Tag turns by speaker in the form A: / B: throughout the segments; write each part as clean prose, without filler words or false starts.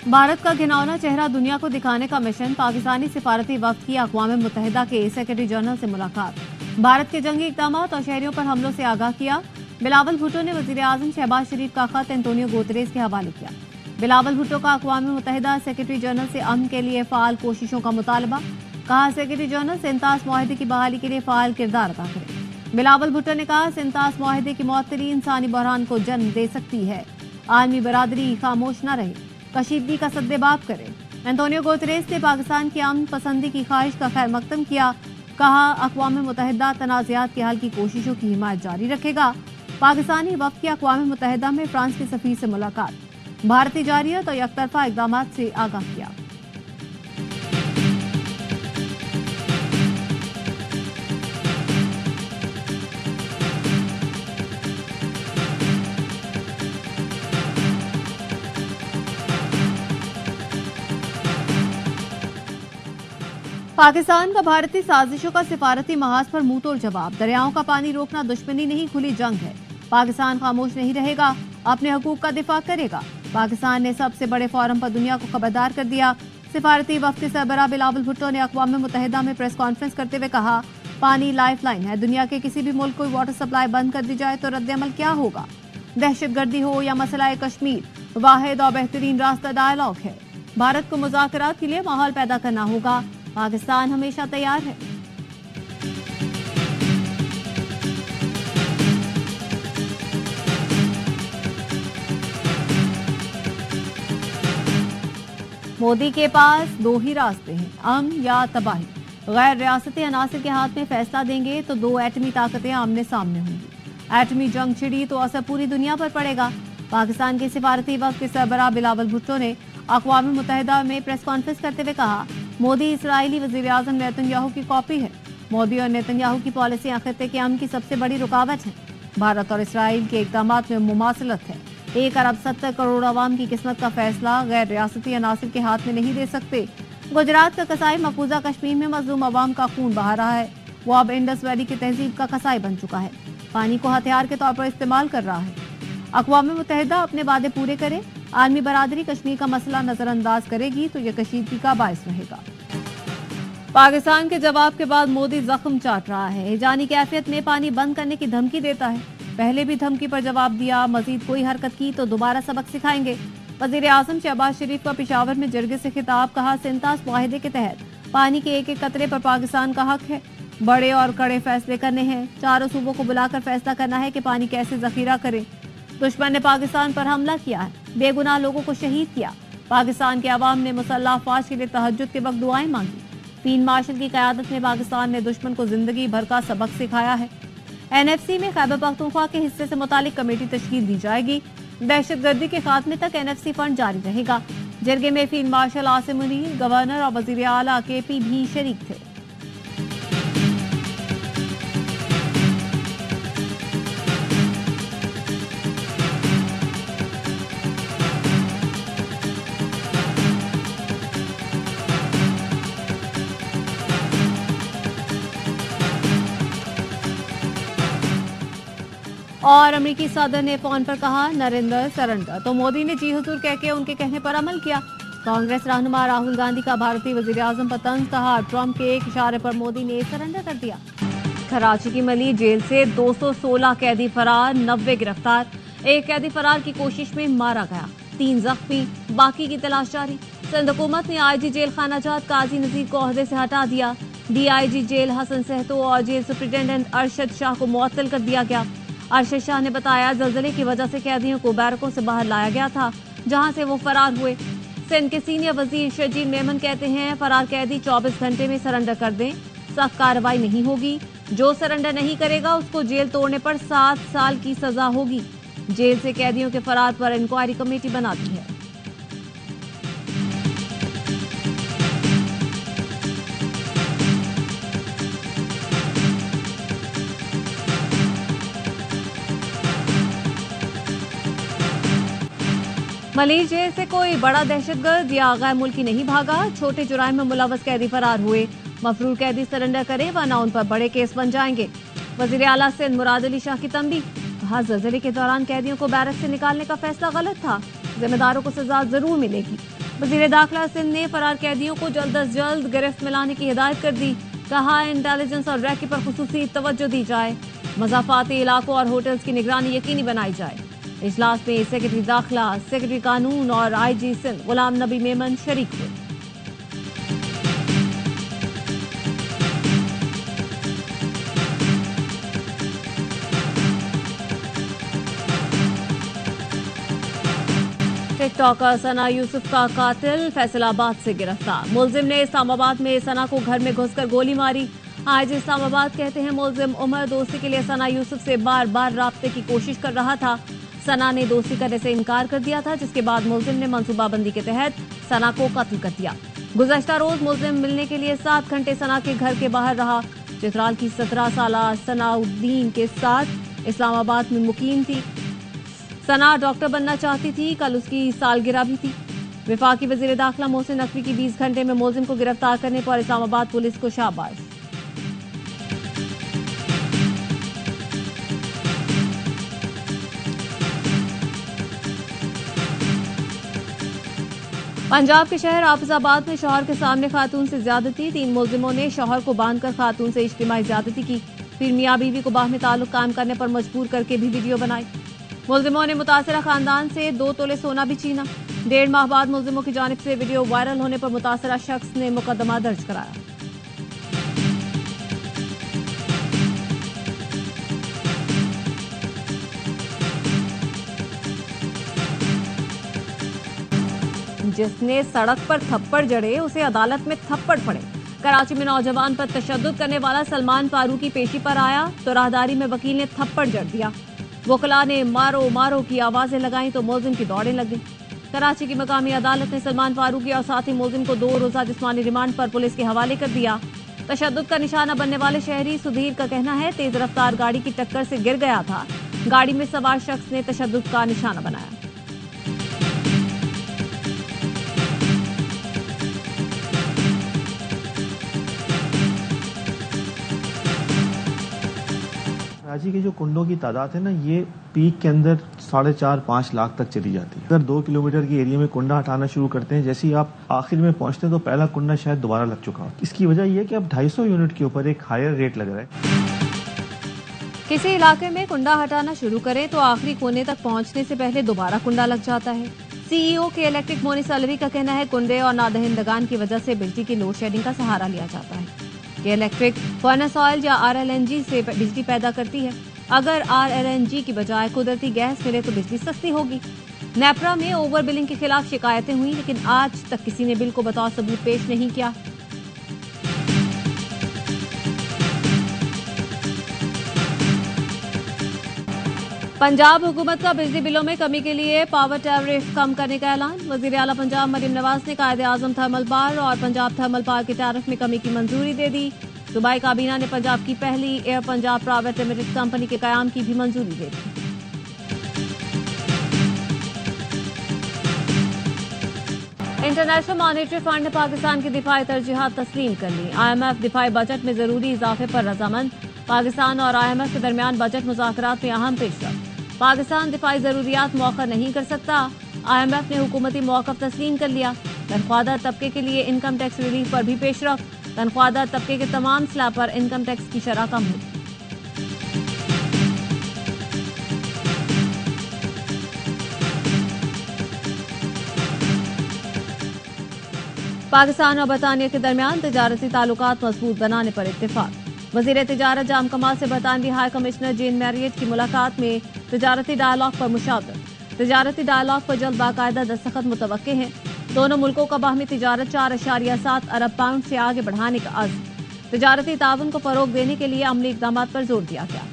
A: भारत का घिनौना चेहरा दुनिया को दिखाने का मिशन। पाकिस्तानी सिफारती वफ्द की अक़वाम मुत्तहिदा के सेक्रेटरी जनरल से मुलाकात। भारत के जंगी इक़दाम और शहरियों पर हमलों से आगाह किया। बिलावल भुट्टो ने वज़ीर आज़म शहबाज शरीफ का खत एंटोनियो गुतेरेस के हवाले किया। बिलावल भुट्टो का अक़वाम मुत्तहिदा सेक्रेटरी जनरल से अमन के लिए फ़ाल कोशिशों का मुतालबा। कहा, सेक्रेटरी जनरल सिंतास मुआहदे की बहाली के लिए फ़ाल किरदार अदा करें। बिलावल भुट्टो ने कहा, सिंतास मुआहदे की मअतली इंसानी बहरान को जन्म दे सकती है। आलमी बरादरी खामोश न रहे, कशीदगी का सद्देबाब करे। एंटोनियो गुतेरेस ने पाकिस्तान की अमन पसंदी की ख्वाहिश का खैर मकदम किया। कहा, अक़वाम मुत्तहिदा तनाज़ात के हल की कोशिशों की हिमायत जारी रखेगा। पाकिस्तानी वफ़द की अक़वाम मुत्तहिदा में फ्रांस के सफ़ीर से मुलाकात। भारतीय जारियत और यकतरफा इक़दाम से आगाह किया। पाकिस्तान का भारतीय साजिशों का सिफारती महाज पर मुंह तोड़ जवाब। दरियाओं का पानी रोकना दुश्मनी नहीं, खुली जंग है। पाकिस्तान खामोश नहीं रहेगा, अपने हकूक का दिफा करेगा। पाकिस्तान ने सबसे बड़े फोरम पर दुनिया को खबरदार कर दिया। सिफारती वफ़द के सरबराह बिलावल भुट्टो ने अक़वाम मुत्तहिदा में प्रेस कॉन्फ्रेंस करते हुए कहा, पानी लाइफ लाइन है। दुनिया के किसी भी मुल्क को वाटर सप्लाई बंद कर दी जाए तो रद्द-ए-अमल क्या होगा? दहशतगर्दी हो या मसला कश्मीर, वाहिद और बेहतरीन रास्ता डायलॉग है। भारत को मुज़ाकरात के लिए माहौल पैदा करना होगा। पाकिस्तान हमेशा तैयार है। मोदी के पास दो ही रास्ते हैं, अमन या तबाही। गैर रियासती अनासिर के हाथ में फैसला देंगे तो दो एटमी ताकतें आमने सामने होंगी। एटमी जंग छिड़ी तो असर पूरी दुनिया पर पड़ेगा। पाकिस्तान के सिफारती वफ़द के सरबराह बिलावल भुट्टो ने अक़वाम मुत्तहिदा में प्रेस कॉन्फ्रेंस करते हुए कहा, मोदी इसराइली वज़ीर आज़म नेतन्याहू की कॉपी है। मोदी और नेतन्याहू की पॉलिसियां खित्ते के अमन की सबसे बड़ी रुकावट है। भारत और इसराइल के इक़दामात में मुमासलत है। 1 अरब 70 करोड़ अवाम की किस्मत का फैसला गैर रियासती अनासिर के हाथ में नहीं दे सकते। गुजरात का कसाई मकबूजा कश्मीर में मजलूम अवाम का खून बहा रहा है। वो अब इंडस वैली की तहजीब का कसाई बन चुका है। पानी को हथियार के तौर पर इस्तेमाल कर रहा है। अक़वाम मुत्तहिदा अपने वादे पूरे करे। आलमी बरादरी कश्मीर का मसला नजरअंदाज करेगी तो यह कशीदगी का बायस रहेगा। पाकिस्तान के जवाब के बाद मोदी जख्म चाट रहा है। हिजानी कैफियत में पानी बंद करने की धमकी देता है। पहले भी धमकी पर जवाब दिया, मजीद कोई हरकत की तो दोबारा सबक सिखाएंगे। वज़ीर आज़म शहबाज शरीफ का पेशावर में जरगे से खिताब। कहा, सिंतास मुआहदे के तहत पानी के एक एक कतरे पर पाकिस्तान का हक है। बड़े और कड़े फैसले करने हैं। चारों सूबों को बुलाकर फैसला करना है कि पानी कैसे जखीरा करें। दुश्मन ने पाकिस्तान पर हमला किया है, बेगुनाह लोगों को शहीद किया। पाकिस्तान के अवाम ने मुसल्लह अफवाज के लिए तहज्जुद के वक्त दुआएं मांगी। फील्ड मार्शल की क़यादत में पाकिस्तान ने दुश्मन को जिंदगी भर का सबक सिखाया है। NFC में खैबर पख्तूनख्वा के हिस्से से मुतालिक कमेटी तश्कील दी जाएगी। दहशतगर्दी के खात्मे तक NFC फंड जारी रहेगा। जरगे में field marshal Asim Munir, governor और वज़ीर आला KP भी शरीक थे। और अमेरिकी सदर ने फोन पर कहा, नरेंद्र सरेंडर, तो मोदी ने जी हुजूर कह के उनके कहने पर अमल किया। कांग्रेस रहनुमा राहुल गांधी का भारतीय वज़ीर आज़म पर तंज। कहा, ट्रंप के एक इशारे पर मोदी ने सरेंडर कर दिया। कराची की मली जेल से 216 कैदी फरार, 90 गिरफ्तार। एक कैदी फरार की कोशिश में मारा गया, 3 जख्मी, बाकी की तलाश जारी। सिंध हुकूमत ने IG जेल खानाजात काजी नजीर को ओहदे से हटा दिया। DIG जेल हसन सहतो और जेल सुप्रिंटेंडेंट अरशद शाह को मुअत्तल कर दिया गया। अरशद शाह ने बताया, जल्जले की वजह से कैदियों को बैरकों से बाहर लाया गया था, जहां से वो फरार हुए। सिंध के सीनियर वजीर शजील मेमन कहते हैं, फरार कैदी 24 घंटे में सरेंडर कर दें, सख्त कार्रवाई नहीं होगी। जो सरेंडर नहीं करेगा उसको जेल तोड़ने पर 7 साल की सजा होगी। जेल से कैदियों के फरार पर इंक्वायरी कमेटी बना दी है। मलीर जेल से कोई बड़ा दहशतगर्द या गैर मुल्की नहीं भागा। छोटे जुराइम में मुलव्वस कैदी फरार हुए। मफरूर कैदी सरेंडर करे वरना उन पर बड़े केस बन जाएंगे। वजीर आला सिंध मुराद अली शाह की तंबीह। कहा, जल्जले के दौरान कैदियों को बैरक से निकालने का फैसला गलत था। जिम्मेदारों को सजा जरूर मिलेगी। वज़ीर दाखिला सिंध ने फरार कैदियों को जल्द अज जल्द गिरफ्त में लाने की हिदायत कर दी। कहा इंटेलिजेंस और रैकी पर खुसूसी तवज्जो दी जाए, मज़ाफ़ाती इलाकों और होटल्स की निगरानी यकीनी बनाई जाए। इजलास में सेक्रेटरी दाखिला, सेक्रेटरी कानून और IG सिंध गुलाम नबी मेमन शरीक हुए। टिकटॉकर सना यूसुफ का कातिल फैसलाबाद से गिरफ्तार। मुलजिम ने इस्लामाबाद में सना को घर में घुसकर गोली मारी। आज इस्लामाबाद कहते हैं मुलजिम उमर दोस्ती के लिए सना यूसुफ से बार बार राब्ते की कोशिश कर रहा था। सना ने दोस्ती करने से इनकार कर दिया था, जिसके बाद मुलजिम ने मंसूबाबंदी के तहत सना को कत्ल कर दिया। गुज़श्ता रोज मुलजिम मिलने के लिए 7 घंटे सना के घर के बाहर रहा। चित्राल की 17 साला सनाउद्दीन के साथ इस्लामाबाद में मुकीम थी। सना डॉक्टर बनना चाहती थी। कल उसकी सालगिरह भी थी। वफाकी वज़ीर दाखिला मोहसिन नकवी की 20 घंटे में मुलजिम को गिरफ्तार करने पर इस्लामाबाद पुलिस को शाबाश। पंजाब के शहर हाफिजाबाद में शौहर के सामने खातून से ज्यादती। 3 मुलजिमों ने शौहर को बांधकर खातून से इज्तिमाई ज्यादती की। फिर मियां बीवी को बाहमी ताल्लुक कायम करने पर मजबूर करके भी वीडियो बनाई। मुलजिमों ने मुतासिरा खानदान से 2 तोले सोना भी छीना। 1.5 माह बाद मुलजिमों की जानिब से वीडियो वायरल होने पर मुतासिरा शख्स ने मुकदमा दर्ज कराया। जिसने सड़क पर थप्पड़ जड़े उसे अदालत में थप्पड़ पड़े। कराची में नौजवान पर तशद्दुद करने वाला सलमान फारूकी पेशी पर आया तो राहदारी में वकील ने थप्पड़ जड़ दिया। वकला ने मारो मारो की आवाजें लगाई तो मुलजिम की दौड़ें लग गई। कराची की मकामी अदालत ने सलमान फारूकी और साथी मुलजिम को 2 रोजा जिस्मानी रिमांड पर पुलिस के हवाले कर दिया। तशद्दुद का निशाना बनने वाले शहरी सुधीर का कहना है तेज रफ्तार गाड़ी की टक्कर से गिर गया था। गाड़ी में सवार शख्स ने तशद्दुद का निशाना बनाया।
B: कराची के जो कुंडों की तादाद है ना, ये पीक के अंदर 4.5-5 लाख तक चली जाती है। अगर 2 किलोमीटर के एरिया में कुंडा हटाना शुरू करते हैं, जैसे ही आप आखिर में पहुंचते हैं तो पहला कुंडा शायद दोबारा लग चुका हो। इसकी वजह यह है कि अब 250 यूनिट के ऊपर एक हायर रेट लग रहा है।
A: किसी इलाके में कुंडा हटाना शुरू करें तो आखिरी कोने तक पहुंचने से पहले दोबारा कुंडा लग जाता है। CEO के इलेक्ट्रिक मोनिस अलवी का कहना है कुंडे और नादहिंदगान की वजह से बिजली की लोड शेडिंग का सहारा लिया जाता है। कि इलेक्ट्रिक फर्नेस ऑयल या RLNG से बिजली पैदा करती है। अगर RLNG की बजाय कुदरती गैस मिले तो बिजली सस्ती होगी। नेपरा में ओवर बिलिंग के खिलाफ शिकायतें हुई, लेकिन आज तक किसी ने बिल को बतौर सबूत पेश नहीं किया। पंजाब हुकूमत का बिजली बिलों में कमी के लिए पावर टैरिफ कम करने का ऐलान। वजीर आला पंजाब मरियम नवाज ने कायदे आजम थर्मल पावर और पंजाब थर्मल पावर की टैरिफ में कमी की मंजूरी दे दी। सूबाई काबीना ने पंजाब की पहली air Punjab private limited company के कयाम की भी मंजूरी दे दी। इंटरनेशनल मॉनेटरी फंड ने पाकिस्तान की दिफाई तरजीहात तस्लीम कर ली। IMF दिफाई बजट में जरूरी इजाफे पर रजामंद। पाकिस्तान और IMF के दरमियान बजट मुज़ाकरात में अहम पेशरफ्त। पाकिस्तान दिफाई जरूरियात मौखर नहीं कर सकता। IMF ने हुकूमती मौक़िफ़ तस्लीम कर लिया। तनख्वाहदार तबके के लिए इनकम टैक्स रिलीफ पर भी पेशरफ्त। तनख्वाहदार तबके के तमाम स्लैब पर इनकम टैक्स की शरह कम होगी। पाकिस्तान और बरतानिया के दरमियान तिजारती ताल्लुकात मजबूत बनाने पर इत्तेफाक। वजीर तिजारत जाम कमाल से बरतानवी हाई कमिश्नर जेन मैरियट की मुलाकात में तिजारती डायलॉग पर मुशावरत। तिजारती डायलॉग पर जल्द बाकायदा दस्तखत मुतवक्के हैं। दोनों मुल्कों का बाहमी तिजारत 4.7 अरब पाउंड से आगे बढ़ाने का अज़्म। तिजारती ताउन को फरोग देने के लिए अमली इक़दाम पर जोर दिया गया।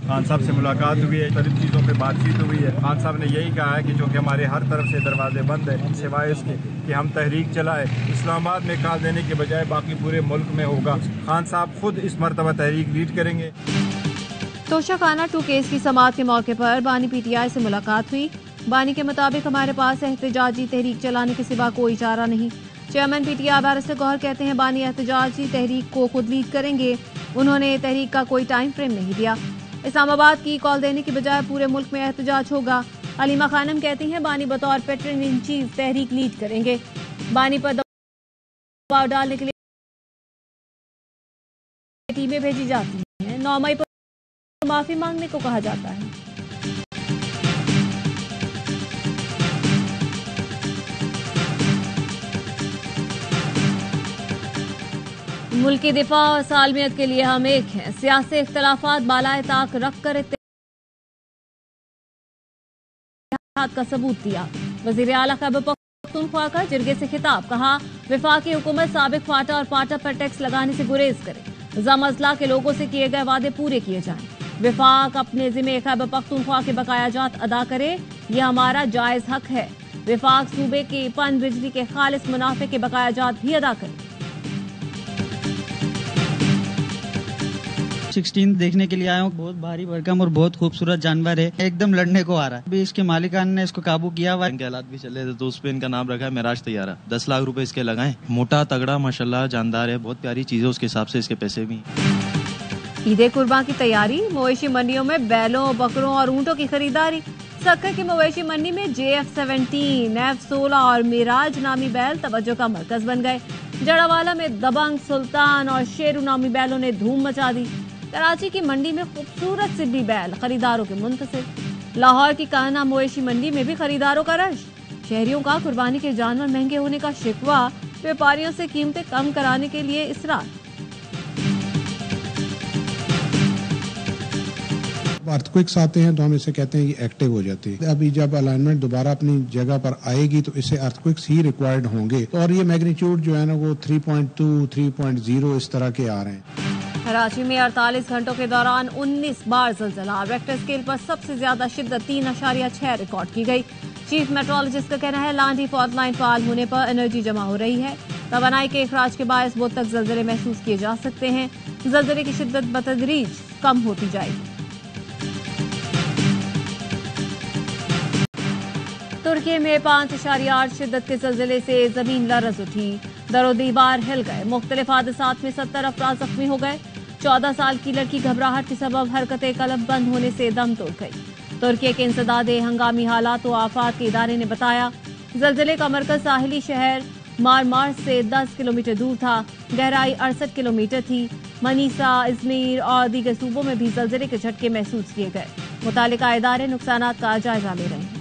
C: खान साहब से मुलाकात हुई है, सारी चीज़ों पे बातचीत हुई है। खान साहब ने यही कहा है कि जो कि हमारे हर तरफ से दरवाजे बंद है, सिवाय इसके कि हम तहरीक चलाए। इस्लामाबाद में काल देने के बजाय बाकी पूरे मुल्क में होगा। खान साहब खुद इस मरतबा तहरीक लीड करेंगे।
A: तोशाखाना 2 केस की समाअत के मौके पर बानी PTI से मुलाकात हुई। बानी के मुताबिक हमारे पास एहतजाजी तहरीक चलाने के सिवा कोई चारा नहीं। चेयरमैन PTI बैरिस्टर गौहर कहते हैं बानी एहतजाजी तहरीक को खुद लीड करेंगे। उन्होंने तहरीक का कोई टाइम फ्रेम नहीं दिया। इस्लामाबाद की कॉल देने की बजाय पूरे मुल्क में एहतजाज होगा। हलीमा खानम कहती हैं बानी बतौर पेट्रन इन चीफ तहरीक लीड करेंगे। बानी पर दबाव डालने के लिए टीमें भेजी जाती हैं। 9 मई पर माफी मांगने को कहा जाता है। मुल्क की दिफा और सालमियत के लिए हम एक हैं। सियासी इख्तलाफात बालाए ताक रखकर इत्तेहाद का सबूत दिया। वजीर आला खैबर पख्तूनख्वा का जिरगे से खिताब, कहा वफाकी हुकूमत साबिक फाटा और पाटा पर टैक्स लगाने से गुरेज करे। जम अजला के लोगों से किए गए वादे पूरे किए जाएं। विफाक अपने जिम्मे खैबर पख्तूनख्वा के बकायाजात अदा करे, यह हमारा जायज हक है। विफाक सूबे की पन बिजली के खालिस मुनाफे के बकायाजात भी अदा करे।
D: 16 देखने के लिए आया हूँ। बहुत भारी भरकम और बहुत खूबसूरत जानवर है, एकदम लड़ने को आ रहा है। अभी इसके मालिकान ने इसको काबू किया हुआ।
E: इनके हालात भी चले थे तो उस पे इनका नाम रखा है मेराज तैयारा। 10 लाख रुपए इसके लगाए। मोटा तगड़ा माशाल्लाह जानदार है, बहुत प्यारी चीज है, उसके हिसाब से इसके पैसे भी।
A: ईद कुर्बान की तैयारी, मवेशी मंडियों में बैलों, बकरों और ऊंटों की खरीदारी। सक्कर की मवेशी मंडी में JF-17, F-16 और मिराज नामी बैल तवज्जो का मरकज बन गए। जड़ावाला में दबंग, सुल्तान और शेरू नामी बैलों ने धूम मचा दी। कराची की मंडी में खूबसूरत सिब्बी बैल खरीदारों के मुंतसिर। लाहौर की कान्हा मवेशी मंडी में भी खरीदारों का रश। शहरियों का कुर्बानी के जानवर महंगे होने का शिकवा, व्यापारियों से कीमतें कम कराने के लिए इसरार।
F: अर्थक्वेक्स आते हैं तो हम इसे कहते हैं ये एक्टिव हो जाती है। अभी जब अलाइनमेंट दोबारा अपनी जगह पर आएगी तो इसे अर्थक्वेक्स ही रिक्वायर्ड होंगे। तो और ये मैग्नीट्यूड जो है ना वो 3.2, 3.0 इस तरह के आ रहे हैं।
A: कराची में 48 घंटों के दौरान 19 बार ज़लज़ला। रेक्टर स्केल पर सबसे ज्यादा शिद्दत 3.6 रिकॉर्ड की गई। चीफ मेट्रोलॉजिस्ट का कहना है लांडी फॉल्ट लाइन फाल होने पर एनर्जी जमा हो रही है। तवानाई के अखराज के बायस बहुत तक ज़लज़ले महसूस किए जा सकते हैं। ज़लज़ले की शिद्दत बतदरीज कम होती जाएगी। तुर्की में 5.8 शिद्दत के ज़लज़ले से जमीन लरज़ उठी। दरो दीवार हिल गए। मुख्तलिफ हादसात में 70 अफराद जख्मी हो गए। 14 साल की लड़की घबराहट के सबब हरकत कलब बंद होने से दम तोड़ गई। तुर्की के इंसदादे हंगामी हालात व आफात के इदारे ने बताया ज़लज़ले का मरकज साहिली शहर मारमार से 10 किलोमीटर दूर था। गहराई 68 किलोमीटर थी। मनीसा, इज़मीर और दीगर सूबों में भी ज़लज़ले के झटके महसूस किए गए। मुतालिका इदारे नुकसानात का जायजा ले रहे हैं।